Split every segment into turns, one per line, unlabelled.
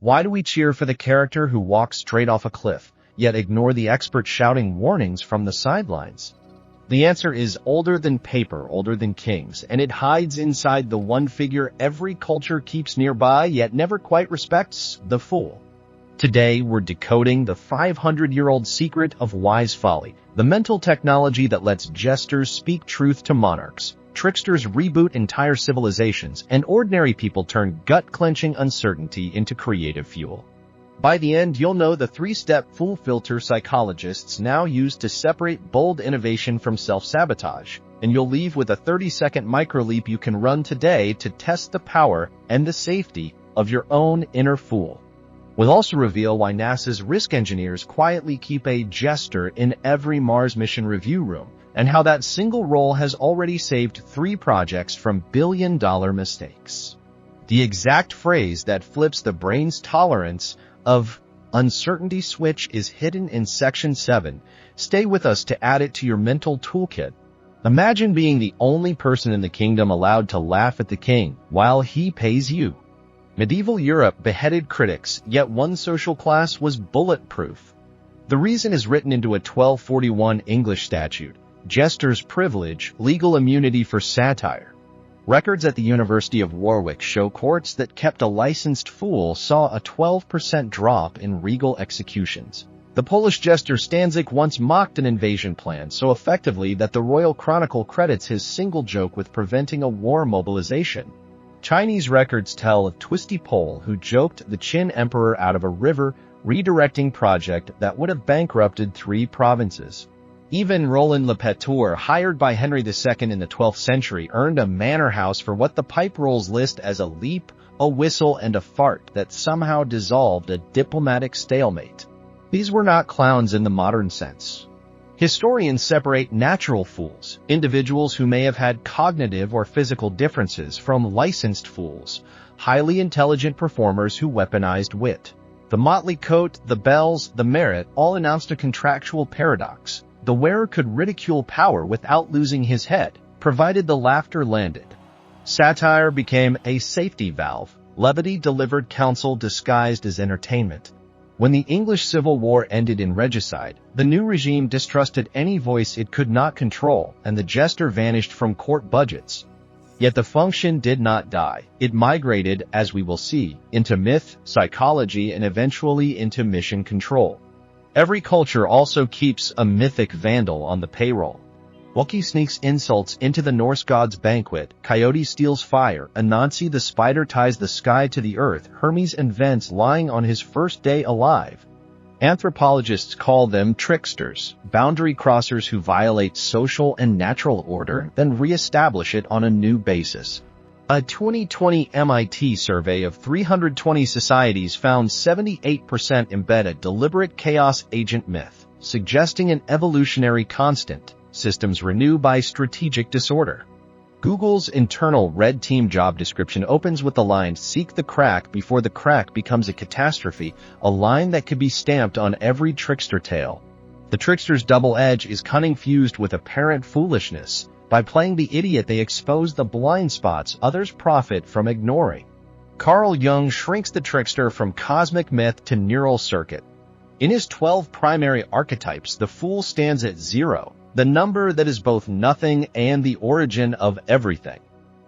Why do we cheer for the character who walks straight off a cliff, yet ignore the expert shouting warnings from the sidelines? The answer is older than paper, older than kings, and it hides inside the one figure every culture keeps nearby yet never quite respects: the fool. Today, we're decoding the 500-year-old secret of wise folly, the mental technology that lets jesters speak truth to monarchs, tricksters reboot entire civilizations, and ordinary people turn gut-clenching uncertainty into creative fuel. By the end, you'll know the three-step fool filter psychologists now use to separate bold innovation from self-sabotage, and you'll leave with a 30-second microleap you can run today to test the power and the safety of your own inner fool. We'll also reveal why NASA's risk engineers quietly keep a jester in every Mars mission review room, and how that single role has already saved 3 projects from billion-dollar mistakes. The exact phrase that flips the brain's tolerance of uncertainty switch is hidden in Section 7. Stay with us to add it to your mental toolkit. Imagine being the only person in the kingdom allowed to laugh at the king while he pays you. Medieval Europe beheaded critics, yet one social class was bulletproof. The reason is written into a 1241 English statute: jester's privilege, legal immunity for satire. Records at the University of Warwick show courts that kept a licensed fool saw a 12% drop in regal executions. The Polish jester Stanzik once mocked an invasion plan so effectively that the Royal Chronicle credits his single joke with preventing a war mobilization. Chinese records tell of Twisty Pole who joked the Qin emperor out of a river redirecting project that would have bankrupted 3 provinces. Even Roland Le Péteur, hired by Henry II in the 12th century, earned a manor house for what the pipe rolls list as a leap, a whistle, and a fart that somehow dissolved a diplomatic stalemate. These were not clowns in the modern sense. Historians separate natural fools, individuals who may have had cognitive or physical differences, from licensed fools, highly intelligent performers who weaponized wit. The motley coat, the bells, the merit all announced a contractual paradox. The wearer could ridicule power without losing his head, provided the laughter landed. Satire became a safety valve. Levity delivered counsel disguised as entertainment. When the English Civil War ended in regicide, the new regime distrusted any voice it could not control, and the jester vanished from court budgets. Yet the function did not die. It migrated, as we will see, into myth, psychology, and eventually into mission control. Every culture also keeps a mythic vandal on the payroll. Loki sneaks insults into the Norse god's banquet, Coyote steals fire, Anansi the spider ties the sky to the earth, Hermes invents lying on his first day alive. Anthropologists call them tricksters, boundary crossers who violate social and natural order, then re-establish it on a new basis. A 2020 MIT survey of 320 societies found 78% embed a deliberate chaos agent myth, suggesting an evolutionary constant. Systems renew by strategic disorder. Google's internal red team job description opens with the line, "Seek the crack before the crack becomes a catastrophe," a line that could be stamped on every trickster tale. The trickster's double edge is cunning fused with apparent foolishness. By playing the idiot, they expose the blind spots others profit from ignoring. Carl Jung shrinks the trickster from cosmic myth to neural circuit. In his 12 primary archetypes, the fool stands at 0. The number that is both nothing and the origin of everything.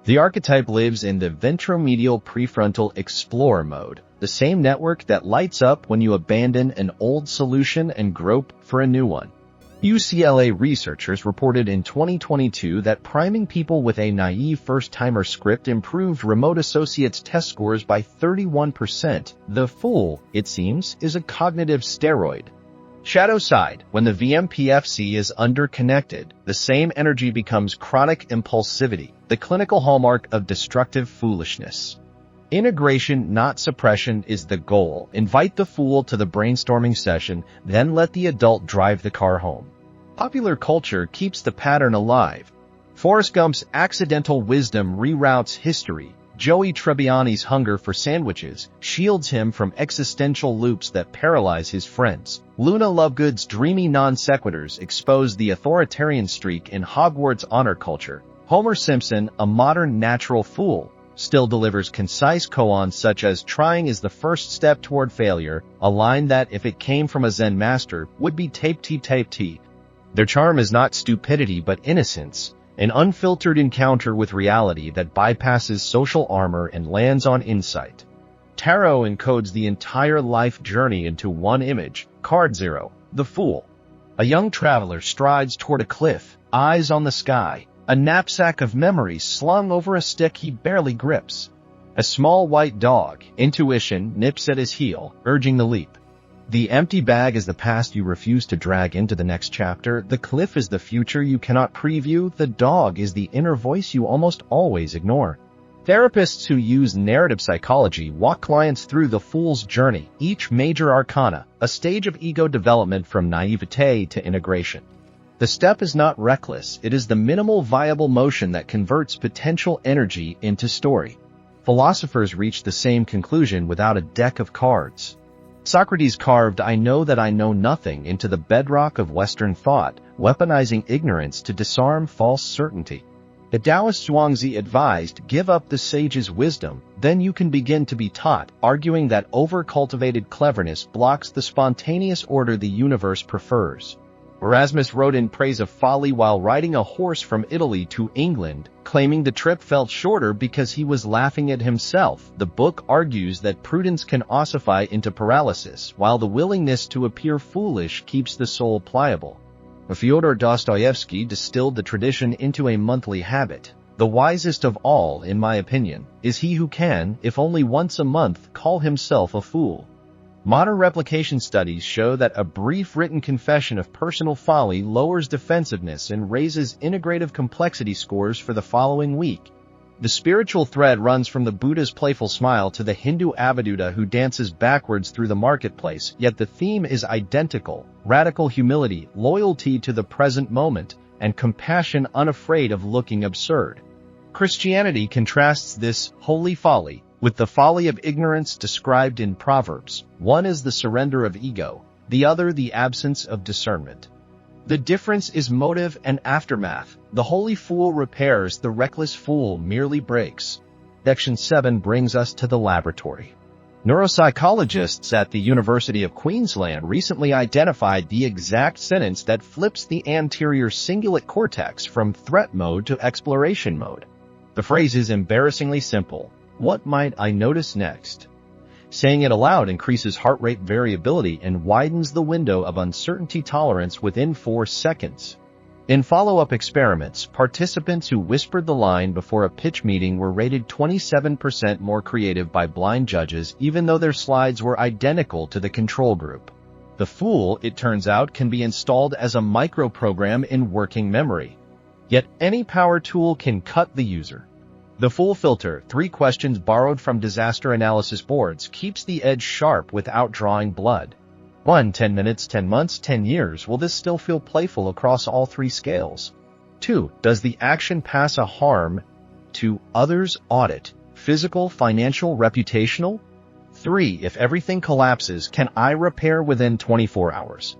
The archetype lives in the ventromedial prefrontal explorer mode, the same network that lights up when you abandon an old solution and grope for a new one. UCLA researchers reported in 2022 that priming people with a naive first-timer script improved remote associates test scores by 31%. The fool, it seems, is a cognitive steroid. Shadow side, when the VMPFC is underconnected, the same energy becomes chronic impulsivity, the clinical hallmark of destructive foolishness. Integration, not suppression, is the goal. Invite the fool to the brainstorming session, then let the adult drive the car home. Popular culture keeps the pattern alive. Forrest Gump's accidental wisdom reroutes history. Joey Tribbiani's hunger for sandwiches shields him from existential loops that paralyze his friends. Luna Lovegood's dreamy non-sequiturs expose the authoritarian streak in Hogwarts honor culture. Homer Simpson, a modern natural fool, still delivers concise koans such as "trying is the first step toward failure," a line that, if it came from a Zen master, would be tape-t. Their charm is not stupidity but innocence, an unfiltered encounter with reality that bypasses social armor and lands on insight. Tarot encodes the entire life journey into one image. Card 0. The Fool. A young traveler strides toward a cliff, eyes on the sky, a knapsack of memories slung over a stick he barely grips. A small white dog, intuition, nips at his heel, urging the leap. The empty bag is the past you refuse to drag into the next chapter. The cliff is the future you cannot preview. The dog is the inner voice you almost always ignore. Therapists who use narrative psychology walk clients through the fool's journey, each major arcana, a stage of ego development from naivete to integration. The step is not reckless, it is the minimal viable motion that converts potential energy into story. Philosophers reach the same conclusion without a deck of cards. Socrates carved "I know that I know nothing" into the bedrock of Western thought, weaponizing ignorance to disarm false certainty. The Taoist Zhuangzi advised, "Give up the sage's wisdom, then you can begin to be taught," arguing that over-cultivated cleverness blocks the spontaneous order the universe prefers. Erasmus wrote in praise of folly while riding a horse from Italy to England, claiming the trip felt shorter because he was laughing at himself. The book argues that prudence can ossify into paralysis, while the willingness to appear foolish keeps the soul pliable. Fyodor Dostoevsky distilled the tradition into a monthly habit. The wisest of all, in my opinion, is he who can, if only once a month, call himself a fool. Modern replication studies show that a brief written confession of personal folly lowers defensiveness and raises integrative complexity scores for the following week. The spiritual thread runs from the Buddha's playful smile to the Hindu Avaduta who dances backwards through the marketplace, yet the theme is identical: radical humility, loyalty to the present moment, and compassion unafraid of looking absurd. Christianity contrasts this holy folly with the folly of ignorance described in Proverbs. One is the surrender of ego, the other the absence of discernment. The difference is motive and aftermath. The holy fool repairs, the reckless fool merely breaks. Section 7 brings us to the laboratory. Neuropsychologists at the University of Queensland recently identified the exact sentence that flips the anterior cingulate cortex from threat mode to exploration mode. The phrase is embarrassingly simple: "What might I notice next?" Saying it aloud increases heart rate variability and widens the window of uncertainty tolerance within 4 seconds. In follow-up experiments, participants who whispered the line before a pitch meeting were rated 27% more creative by blind judges, even though their slides were identical to the control group. The fool, it turns out, can be installed as a microprogram in working memory. Yet any power tool can cut the user. The Fool Filter, 3 questions borrowed from disaster analysis boards, keeps the edge sharp without drawing blood. 1. 10 minutes, 10 months, 10 years. Will this still feel playful across all 3 scales? 2. Does the action pass a harm to others? Audit. Physical, financial, reputational? 3. If everything collapses, can I repair within 24 hours?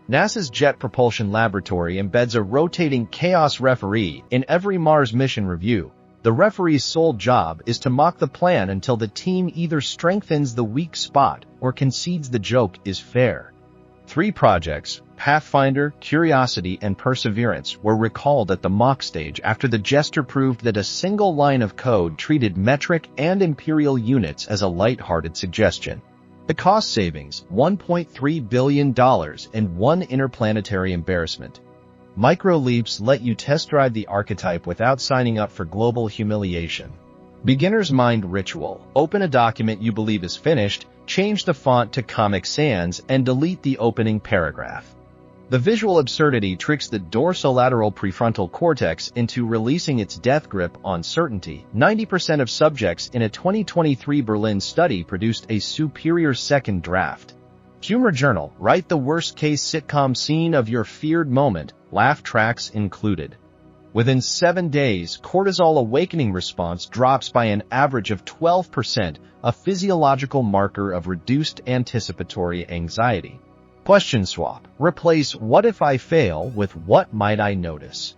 NASA's Jet Propulsion Laboratory embeds a rotating chaos referee in every Mars mission review. The referee's sole job is to mock the plan until the team either strengthens the weak spot or concedes the joke is fair. 3 projects, Pathfinder, Curiosity, and Perseverance, were recalled at the mock stage after the jester proved that a single line of code treated metric and imperial units as a light-hearted suggestion. The cost savings, $1.3 billion and 1 interplanetary embarrassment. Micro-leaps let you test drive the archetype without signing up for global humiliation. Beginner's Mind Ritual. Open a document you believe is finished, change the font to Comic Sans, and delete the opening paragraph. The visual absurdity tricks the dorsolateral prefrontal cortex into releasing its death grip on certainty. 90% of subjects in a 2023 Berlin study produced a superior second draft. Humor Journal. Write the worst-case sitcom scene of your feared moment, laugh tracks included. Within 7 days, cortisol awakening response drops by an average of 12%, a physiological marker of reduced anticipatory anxiety. Question swap. Replace "what if I fail" with "what might I notice."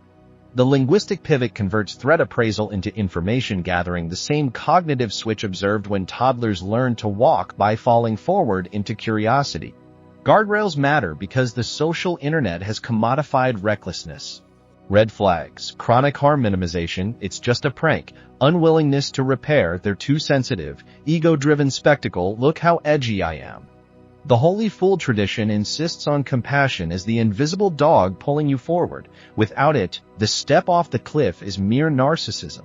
The linguistic pivot converts threat appraisal into information gathering, the same cognitive switch observed when toddlers learn to walk by falling forward into curiosity. Guardrails matter because the social internet has commodified recklessness. Red flags, chronic harm minimization, it's just a prank, unwillingness to repair, they're too sensitive, ego-driven spectacle, look how edgy I am. The holy fool tradition insists on compassion as the invisible dog pulling you forward. Without it, the step off the cliff is mere narcissism.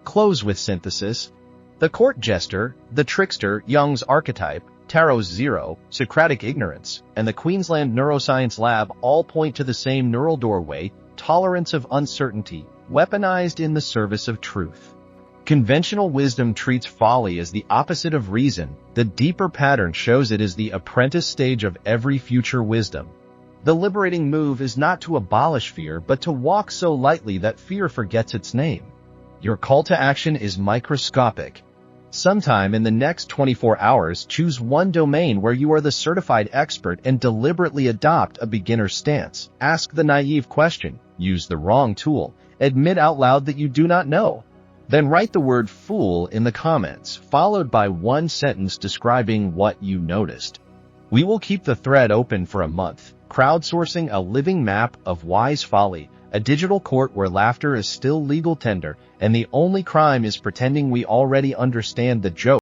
Close with synthesis. The court jester, the trickster, Jung's archetype, Tarot's zero, Socratic ignorance, and the Queensland Neuroscience Lab all point to the same neural doorway, tolerance of uncertainty, weaponized in the service of truth. Conventional wisdom treats folly as the opposite of reason. The deeper pattern shows it as the apprentice stage of every future wisdom. The liberating move is not to abolish fear, but to walk so lightly that fear forgets its name. Your call to action is microscopic. Sometime in the next 24 hours, choose one domain where you are the certified expert and deliberately adopt a beginner stance. Ask the naive question, use the wrong tool, admit out loud that you do not know. Then write the word fool in the comments, followed by one sentence describing what you noticed. We will keep the thread open for a month, crowdsourcing a living map of wise folly, a digital court where laughter is still legal tender, and the only crime is pretending we already understand the joke.